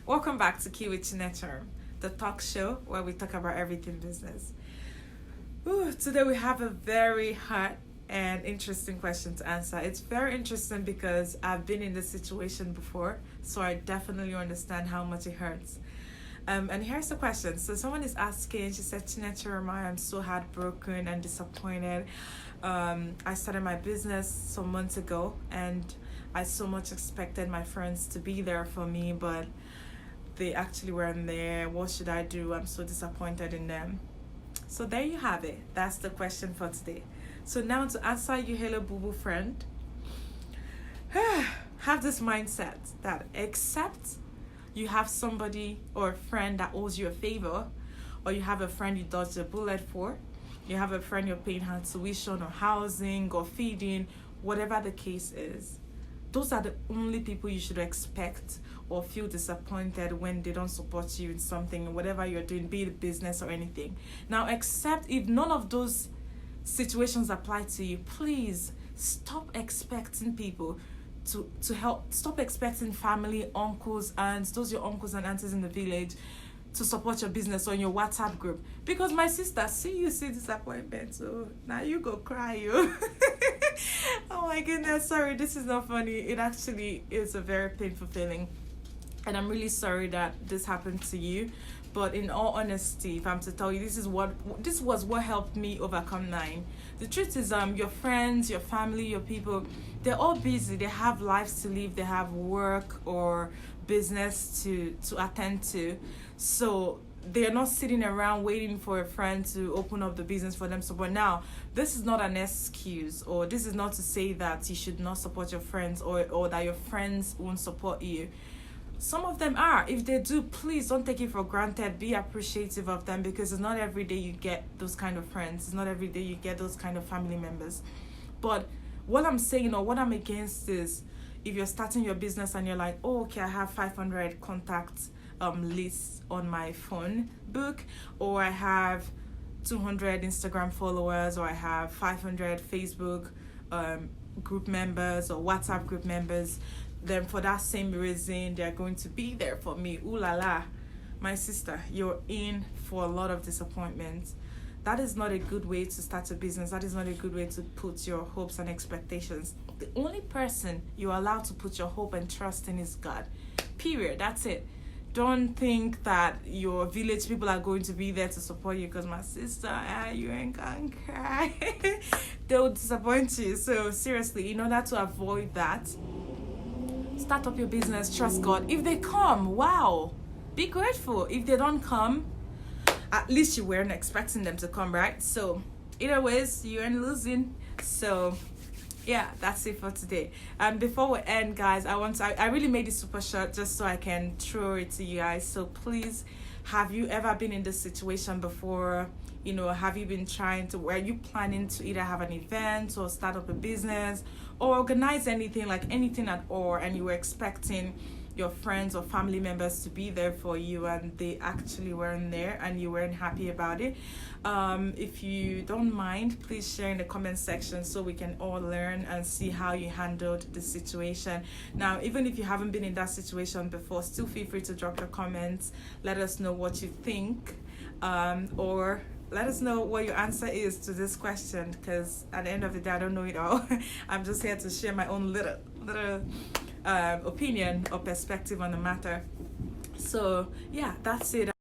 Welcome back to Key with Chinecherem, the talk show where we talk about everything business. Today we have a very hot and interesting question to answer. It's very interesting because I've been in this situation before, so I definitely understand how much it hurts. And here's the question. So someone is asking, she said, Chinecherem, I am so heartbroken and disappointed. I started my business some months ago and I so much expected my friends to be there for me, but they actually weren't there. What should I do? I'm so disappointed in them. So there you have it. That's the question for today. So now to answer you, hello boo boo friend, have this mindset that except you have somebody or a friend that owes you a favor, or you have a friend you dodged a bullet for, you have a friend you're paying her tuition or housing or feeding, whatever the case is, those are the only people you should expect or feel disappointed when they don't support you in something, whatever you're doing, be it business or anything. Now, except if none of those situations apply to you, please stop expecting people to help. Stop expecting family, uncles, aunts, those your uncles and aunties in the village to support your business or in your WhatsApp group. Because my sister, see disappointment, so now you go cry, you. Oh my goodness, sorry, this is not funny. It actually is a very painful feeling. And I'm really sorry that this happened to you. But in all honesty, if I'm to tell you, this was what helped me overcome 9. The truth is, your friends, your family, your people, they're all busy. They have lives to live. They have work or business to attend to. So they're not sitting around waiting for a friend to open up the business for them to support. Now, this is not an excuse, or this is not to say that you should not support your friends or that your friends won't support you. Some of them are. If they do, please don't take it for granted. Be appreciative of them, because it's not every day you get those kind of friends. It's not every day you get those kind of family members. But what I'm saying, or what I'm against, is if you're starting your business and you're like, oh, okay, I have 500 contacts lists on my phone book, or I have 200 Instagram followers, or I have 500 Facebook group members or WhatsApp group members, then for that same reason they're going to be there for me. Ooh la la, my sister, you're in for a lot of disappointment. That is not a good way to start a business. That is not a good way to put your hopes and expectations. The only person you're allowed to put your hope and trust in is God. Period. That's it. Don't think that your village people are going to be there to support you, because my sister, you ain't gonna cry. They'll disappoint you. So seriously, in order to avoid that, start up your business, trust God. If they come, wow, be grateful. If they don't come, at least you weren't expecting them to come, right? So either ways, you ain't losing. So yeah, that's it for today. And before we end, guys, I really made it super short just so I can throw it to you guys. So please, have you ever been in this situation before? Have you been were you planning to either have an event or start up a business or organize anything at all, and you were expecting your friends or family members to be there for you and they actually weren't there and you weren't happy about it? If you don't mind, please share in the comment section so we can all learn and see how you handled the situation. Now, even if you haven't been in that situation before, still feel free to drop your comments. Let us know what you think, or let us know what your answer is to this question, because at the end of the day, I don't know it all. I'm just here to share my own little opinion or perspective on the matter. So yeah, that's it.